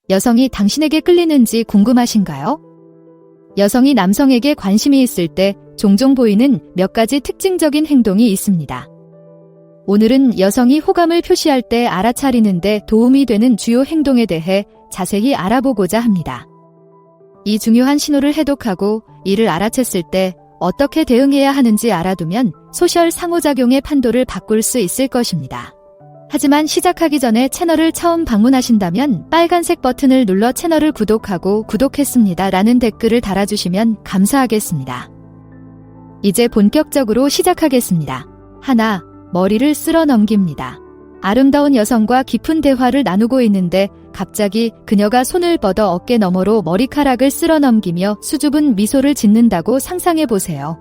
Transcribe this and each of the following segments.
여성이 당신에게 끌리는지 궁금하신가요? 여성이 남성에게 관심이 있을 때 종종 보이는 몇 가지 특징적인 행동이 있습니다. 오늘은 여성이 호감을 표시할 때 알아차리는 데 도움이 되는 주요 행동에 대해 자세히 알아보고자 합니다. 이 중요한 신호를 해독하고 이를 알아챘을 때 어떻게 대응해야 하는지 알아두면 소셜 상호작용의 판도를 바꿀 수 있을 것입니다. 하지만 시작하기 전에 채널을 처음 방문하신다면 빨간색 버튼을 눌러 채널을 구독하고 구독했습니다 라는 댓글을 달아주시면 감사하겠습니다. 이제 본격적으로 시작하겠습니다. 하나, 머리를 쓸어 넘깁니다. 아름다운 여성과 깊은 대화를 나누고 있는데 갑자기 그녀가 손을 뻗어 어깨 너머로 머리카락을 쓸어 넘기며 수줍은 미소를 짓는다고 상상해보세요.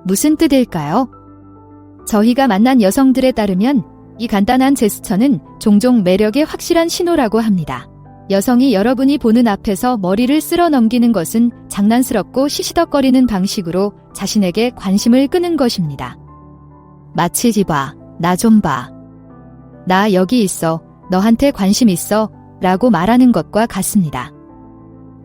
무슨 뜻일까요? 저희가 만난 여성들에 따르면 이 간단한 제스처는 종종 매력의 확실한 신호라고 합니다. 여성이 여러분이 보는 앞에서 머리를 쓸어 넘기는 것은 장난스럽고 시시덕거리는 방식으로 자신에게 관심을 끄는 것입니다. 마치 봐, 나 좀 봐. 나 여기 있어, 너한테 관심 있어 라고 말하는 것과 같습니다.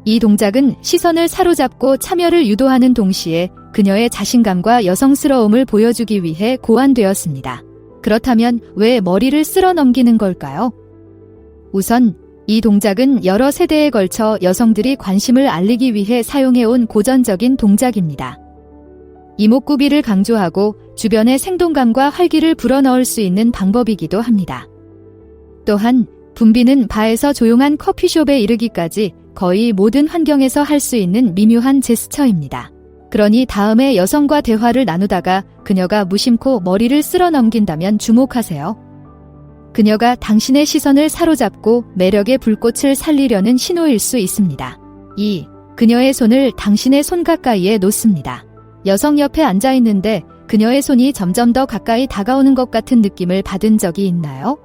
이 동작은 시선을 사로잡고 참여를 유도하는 동시에 그녀의 자신감과 여성스러움을 보여주기 위해 고안되었습니다. 그렇다면 왜 머리를 쓸어 넘기는 걸까요? 우선 이 동작은 여러 세대에 걸쳐 여성들이 관심을 알리기 위해 사용해온 고전적인 동작입니다. 이목구비를 강조하고 주변의 생동감과 활기를 불어넣을 수 있는 방법이기도 합니다. 또한 붐비는 바에서 조용한 커피숍에 이르기까지 거의 모든 환경에서 할 수 있는 미묘한 제스처입니다. 그러니 다음에 여성과 대화를 나누다가 그녀가 무심코 머리를 쓸어 넘긴다면 주목하세요. 그녀가 당신의 시선을 사로잡고 매력의 불꽃을 살리려는 신호일 수 있습니다. 2. 그녀의 손을 당신의 손 가까이에 놓습니다. 여성 옆에 앉아 있는데 그녀의 손이 점점 더 가까이 다가오는 것 같은 느낌을 받은 적이 있나요?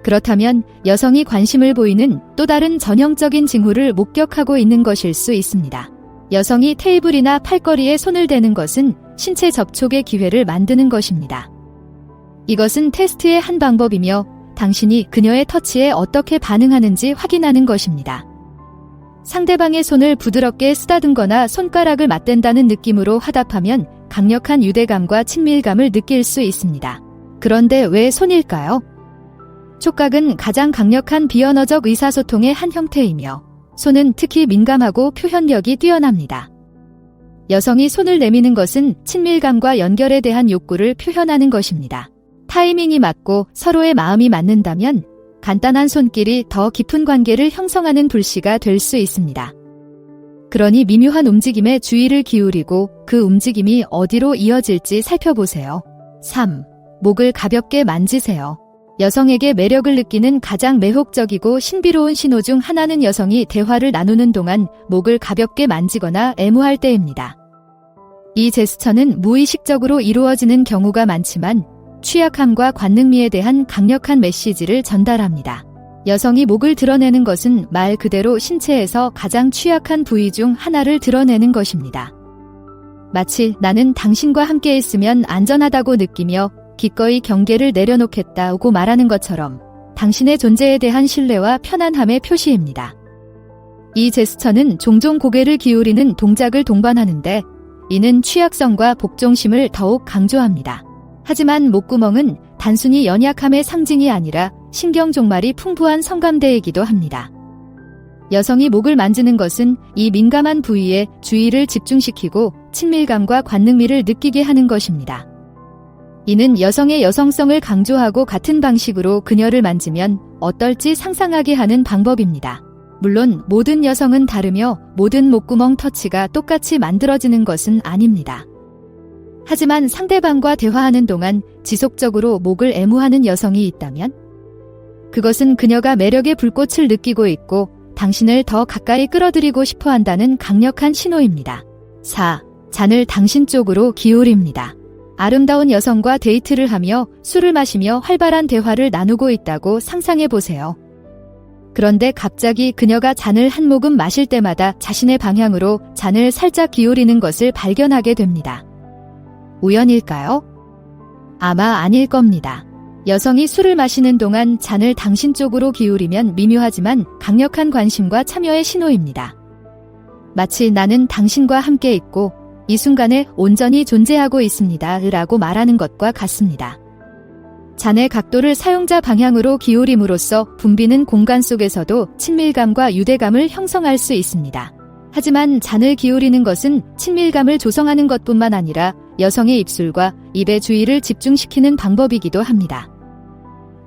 그렇다면 여성이 관심을 보이는 또 다른 전형적인 징후를 목격하고 있는 것일 수 있습니다. 여성이 테이블이나 팔걸이에 손을 대는 것은 신체 접촉의 기회를 만드는 것입니다. 이것은 테스트의 한 방법이며 당신이 그녀의 터치에 어떻게 반응하는지 확인하는 것입니다. 상대방의 손을 부드럽게 쓰다듬거나 손가락을 맞댄다는 느낌으로 화답하면 강력한 유대감과 친밀감을 느낄 수 있습니다. 그런데 왜 손일까요? 촉각은 가장 강력한 비언어적 의사소통의 한 형태이며 손은 특히 민감하고 표현력이 뛰어납니다. 여성이 손을 내미는 것은 친밀감과 연결에 대한 욕구를 표현하는 것입니다. 타이밍이 맞고 서로의 마음이 맞는다면 간단한 손길이 더 깊은 관계를 형성하는 불씨가 될 수 있습니다. 그러니 미묘한 움직임에 주의를 기울이고 그 움직임이 어디로 이어질지 살펴보세요. 3. 목을 가볍게 만지세요. 여성에게 매력을 느끼는 가장 매혹적이고 신비로운 신호 중 하나는 여성이 대화를 나누는 동안 목을 가볍게 만지거나 애무할 때입니다. 이 제스처는 무의식적으로 이루어지는 경우가 많지만 취약함과 관능미에 대한 강력한 메시지를 전달합니다. 여성이 목을 드러내는 것은 말 그대로 신체에서 가장 취약한 부위 중 하나를 드러내는 것입니다. 마치 나는 당신과 함께 있으면 안전하다고 느끼며 기꺼이 경계를 내려놓겠다고 말하는 것처럼 당신의 존재에 대한 신뢰와 편안함의 표시입니다. 이 제스처는 종종 고개를 기울이는 동작을 동반하는데 이는 취약성과 복종심을 더욱 강조합니다. 하지만 목구멍은 단순히 연약함의 상징이 아니라 신경 종말이 풍부한 성감대이기도 합니다. 여성이 목을 만지는 것은 이 민감한 부위에 주의를 집중시키고 친밀감과 관능미를 느끼게 하는 것입니다. 이는 여성의 여성성을 강조하고 같은 방식으로 그녀를 만지면 어떨지 상상하게 하는 방법입니다. 물론 모든 여성은 다르며 모든 목구멍 터치가 똑같이 만들어지는 것은 아닙니다. 하지만 상대방과 대화하는 동안 지속적으로 목을 애무하는 여성이 있다면 그것은 그녀가 매력의 불꽃을 느끼고 있고 당신을 더 가까이 끌어들이고 싶어 한다는 강력한 신호입니다. 4. 잔을 당신 쪽으로 기울입니다. 아름다운 여성과 데이트를 하며 술을 마시며 활발한 대화를 나누고 있다고 상상해 보세요. 그런데 갑자기 그녀가 잔을 한 모금 마실 때마다 자신의 방향으로 잔을 살짝 기울이는 것을 발견하게 됩니다. 우연일까요? 아마 아닐 겁니다. 여성이 술을 마시는 동안 잔을 당신 쪽으로 기울이면 미묘하지만 강력한 관심과 참여의 신호입니다. 마치 나는 당신과 함께 있고 이 순간에 온전히 존재하고 있습니다. 라고 말하는 것과 같습니다. 잔의 각도를 사용자 방향으로 기울임으로써 붐비는 공간 속에서도 친밀감과 유대감을 형성할 수 있습니다. 하지만 잔을 기울이는 것은 친밀감을 조성하는 것뿐만 아니라 여성의 입술과 입의 주의를 집중시키는 방법이기도 합니다.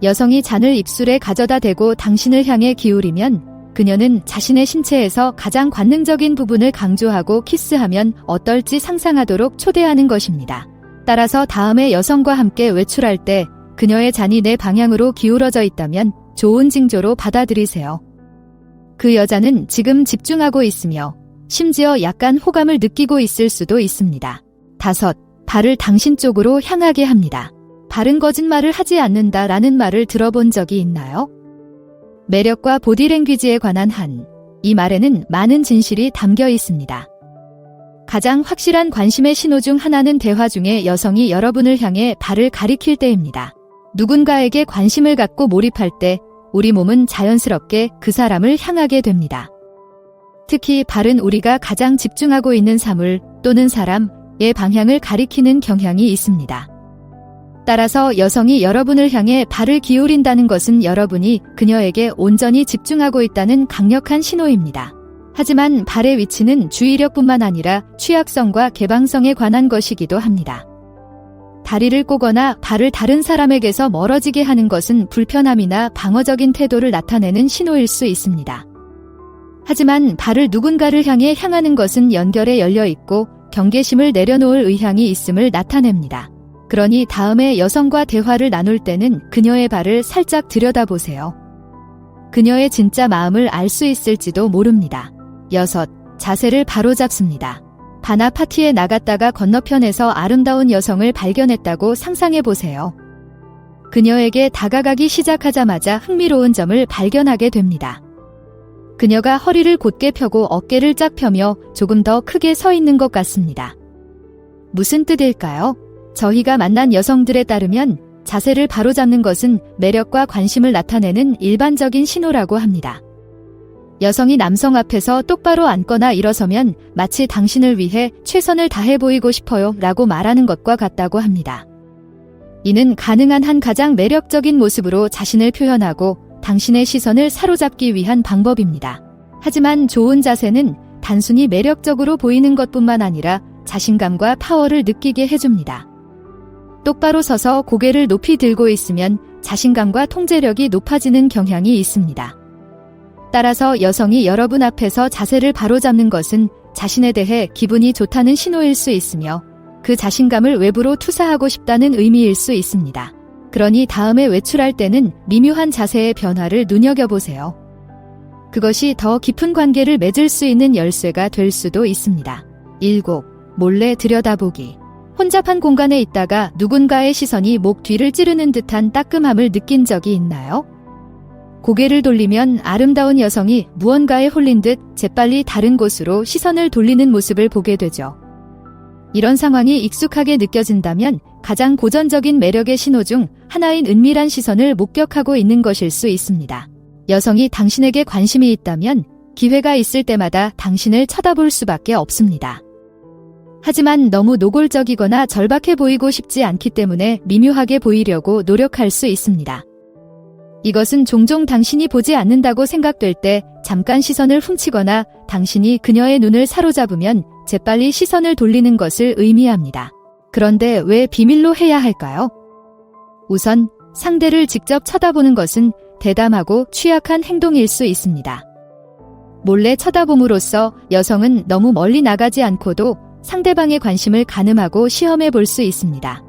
여성이 잔을 입술에 가져다 대고 당신을 향해 기울이면 그녀는 자신의 신체에서 가장 관능적인 부분을 강조하고 키스하면 어떨지 상상하도록 초대하는 것입니다. 따라서 다음에 여성과 함께 외출할 때 그녀의 잔이 내 방향으로 기울어져 있다면 좋은 징조로 받아들이세요. 그 여자는 지금 집중하고 있으며 심지어 약간 호감을 느끼고 있을 수도 있습니다. 5. 발을 당신 쪽으로 향하게 합니다. 발은 거짓말을 하지 않는다라는 말을 들어본 적이 있나요? 매력과 보디랭귀지에 관한 이 말에는 많은 진실이 담겨 있습니다. 가장 확실한 관심의 신호 중 하나는 대화 중에 여성이 여러분을 향해 발을 가리킬 때입니다. 누군가에게 관심을 갖고 몰입할 때 우리 몸은 자연스럽게 그 사람을 향하게 됩니다. 특히 발은 우리가 가장 집중하고 있는 사물 또는 사람의 방향을 가리키는 경향이 있습니다. 따라서 여성이 여러분을 향해 발을 기울인다는 것은 여러분이 그녀에게 온전히 집중하고 있다는 강력한 신호입니다. 하지만 발의 위치는 주의력뿐만 아니라 취약성과 개방성에 관한 것이기도 합니다. 다리를 꼬거나 발을 다른 사람에게서 멀어지게 하는 것은 불편함이나 방어적인 태도를 나타내는 신호일 수 있습니다. 하지만 발을 누군가를 향해 향하는 것은 연결에 열려 있고 경계심을 내려놓을 의향이 있음을 나타냅니다. 그러니 다음에 여성과 대화를 나눌 때는 그녀의 발을 살짝 들여다보세요. 그녀의 진짜 마음을 알 수 있을지도 모릅니다. 6. 자세를 바로잡습니다. 바나 파티에 나갔다가 건너편에서 아름다운 여성을 발견했다고 상상해보세요. 그녀에게 다가가기 시작하자마자 흥미로운 점을 발견하게 됩니다. 그녀가 허리를 곧게 펴고 어깨를 쫙 펴며 조금 더 크게 서 있는 것 같습니다. 무슨 뜻일까요? 저희가 만난 여성들에 따르면 자세를 바로잡는 것은 매력과 관심을 나타내는 일반적인 신호라고 합니다. 여성이 남성 앞에서 똑바로 앉거나 일어서면 마치 당신을 위해 최선을 다해 보이고 싶어요 라고 말하는 것과 같다고 합니다. 이는 가능한 한 가장 매력적인 모습으로 자신을 표현하고 당신의 시선을 사로잡기 위한 방법입니다. 하지만 좋은 자세는 단순히 매력적으로 보이는 것뿐만 아니라 자신감과 파워를 느끼게 해줍니다. 똑바로 서서 고개를 높이 들고 있으면 자신감과 통제력이 높아지는 경향이 있습니다. 따라서 여성이 여러분 앞에서 자세를 바로잡는 것은 자신에 대해 기분이 좋다는 신호일 수 있으며 그 자신감을 외부로 투사하고 싶다는 의미일 수 있습니다. 그러니 다음에 외출할 때는 미묘한 자세의 변화를 눈여겨보세요. 그것이 더 깊은 관계를 맺을 수 있는 열쇠가 될 수도 있습니다. 7. 몰래 들여다보기. 혼잡한 공간에 있다가 누군가의 시선이 목 뒤를 찌르는 듯한 따끔함을 느낀 적이 있나요? 고개를 돌리면 아름다운 여성이 무언가에 홀린 듯 재빨리 다른 곳으로 시선을 돌리는 모습을 보게 되죠. 이런 상황이 익숙하게 느껴진다면 가장 고전적인 매력의 신호 중 하나인 은밀한 시선을 목격하고 있는 것일 수 있습니다. 여성이 당신에게 관심이 있다면 기회가 있을 때마다 당신을 쳐다볼 수밖에 없습니다. 하지만 너무 노골적이거나 절박해 보이고 싶지 않기 때문에 미묘하게 보이려고 노력할 수 있습니다. 이것은 종종 당신이 보지 않는다고 생각될 때 잠깐 시선을 훔치거나 당신이 그녀의 눈을 사로잡으면 재빨리 시선을 돌리는 것을 의미합니다. 그런데 왜 비밀로 해야 할까요? 우선 상대를 직접 쳐다보는 것은 대담하고 취약한 행동일 수 있습니다. 몰래 쳐다봄으로써 여성은 너무 멀리 나가지 않고도 상대방의 관심을 가늠하고 시험해 볼 수 있습니다.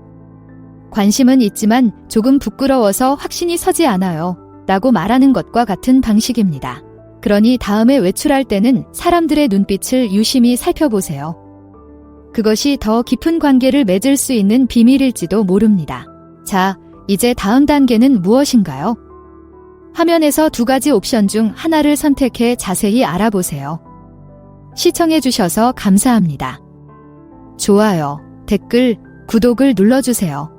관심은 있지만 조금 부끄러워서 확신이 서지 않아요 라고 말하는 것과 같은 방식입니다. 그러니 다음에 외출할 때는 사람들의 눈빛을 유심히 살펴보세요. 그것이 더 깊은 관계를 맺을 수 있는 비밀일지도 모릅니다. 자, 이제 다음 단계는 무엇인가요? 화면에서 2가지 옵션 중 하나를 선택해 자세히 알아보세요. 시청해주셔서 감사합니다. 좋아요, 댓글, 구독을 눌러주세요.